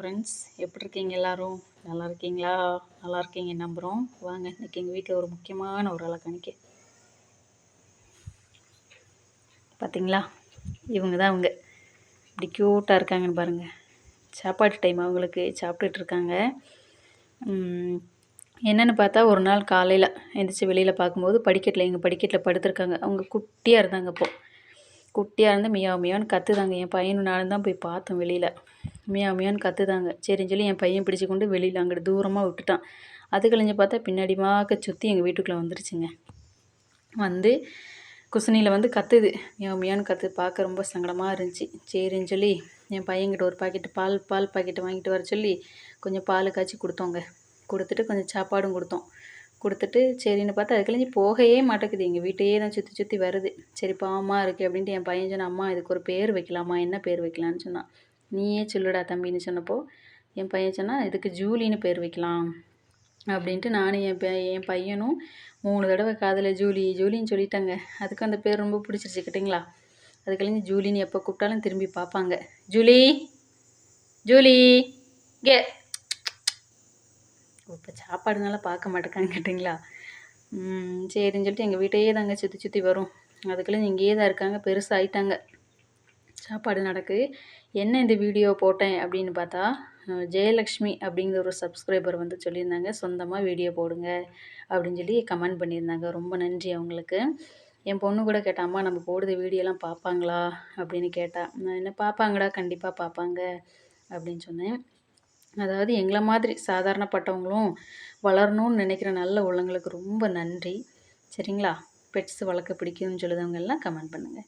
Friends, எப்படி இருக்கீங்க எல்லாரும்? நல்லா இருக்கீங்களா? நல்லா இருக்கீங்க நம்புகிறோம். வாங்க இன்றைக்கி எங்கள் வீட்டில் ஒரு முக்கியமான ஒரு ஆளை காணிக்க. பார்த்தீங்களா, இவங்க தான் அவங்க. இப்படி க்யூட்டாக இருக்காங்கன்னு பாருங்கள். சாப்பாட்டு டைம் அவங்களுக்கு, சாப்பிட்டுட்டு இருக்காங்க. என்னென்னு பார்த்தா, ஒரு நாள் காலையில் எந்திரிச்சு வெளியில் பார்க்கும்போது எங்கள் படிக்கட்டில் படுத்துருக்காங்க. அவங்க குட்டியாக இருந்தாங்க. அப்போது குட்டியாக இருந்து மியாவ் மியான்னு கத்துதாங்க. என் பையனும் நானும் தான் போய் பார்த்தோம் வெளியில். மியாவ் மியான்னு கத்துதாங்க. சரின்னு சொல்லி என் பையன் பிடிச்சி கொண்டு வெளியில் அங்கிட்டு தூரமாக விட்டுட்டான். அது கழிஞ்சு பார்த்தா பின்னாடி சுற்றி எங்கள் வீட்டுக்குள்ளே வந்துருச்சுங்க. வந்து குசினியில் வந்து கத்துது, மியாவ் மியான்னு கத்துது. பார்க்க ரொம்ப சங்கடமாக இருந்துச்சு. சரின்னு சொல்லி என் பையன்கிட்ட ஒரு பாக்கெட்டு பால் பாக்கெட்டை வாங்கிட்டு வர சொல்லி கொஞ்சம் பால் காய்ச்சி கொடுத்தோங்க. கொடுத்துட்டு கொஞ்சம் சாப்பாடும் கொடுத்துட்டு சரின்னு பார்த்தா அது கழிஞ்சு போகவே மாட்டேங்குது. எங்கள் வீட்டையே தான் சுற்றி சுற்றி வருது. சரி பாவமாக இருக்குது அப்படின்ட்டு என் பையன் சொன்னான், அம்மா இதுக்கு ஒரு பேர் வைக்கலாமா, என்ன பேர் வைக்கலான்னு சொன்னான். நீயே சொல்லுடா தம்பின்னு சொன்னப்போ என் பையன் சொன்னால் இதுக்கு ஜூலின்னு பேர் வைக்கலாம் அப்படின்ட்டு நானும் என் பையனும் 3 தடவை காதில் ஜூலின்னு சொல்லிட்டாங்க. அதுக்கு அந்த பேர் ரொம்ப பிடிச்சிருச்சு கேட்டிங்களா. அது கழிஞ்சு ஜூலின்னு எப்போ கூப்பிட்டாலும் திரும்பி பார்ப்பாங்க. ஜூலி கே இப்போ சாப்பாடுனால பார்க்க மாட்டேக்கான்னு கேட்டிங்களா. சரின்னு சொல்லிட்டு எங்கள் வீட்டையே தாங்க சுற்றி சுற்றி வரும். அதுக்குள்ளே இங்கேயே தான் இருக்காங்க, பெருசாகிட்டாங்க. சாப்பாடு நடக்கு. என்ன இந்த வீடியோ போட்டேன் அப்படின்னு பார்த்தா, ஜெயலக்ஷ்மி அப்படிங்கிற ஒரு சப்ஸ்கிரைபர் வந்து சொல்லியிருந்தாங்க, சொந்தமாக வீடியோ போடுங்க அப்படின்னு சொல்லி கமெண்ட் பண்ணியிருந்தாங்க. ரொம்ப நன்றி அவங்களுக்கு. என் பொண்ணு கூட கேட்டா, அம்மா நம்ம போடுற வீடியோலாம் பார்ப்பாங்களா அப்படின்னு கேட்டா. நான் என்ன பார்ப்பாங்கடா, கண்டிப்பாக பார்ப்பாங்க அப்படின்னு சொன்னேன். அதாவது எங்களை மாதிரி சாதாரணப்பட்டவங்களும் வளரணும்னு நினைக்கிற நல்ல உள்ளங்களுக்கு ரொம்ப நன்றி. சரிங்களா. பெட்ஸ் வளர்க்க பிடிக்கும்னு சொல்லுதவங்க எல்லாம் கமெண்ட் பண்ணுங்கள்.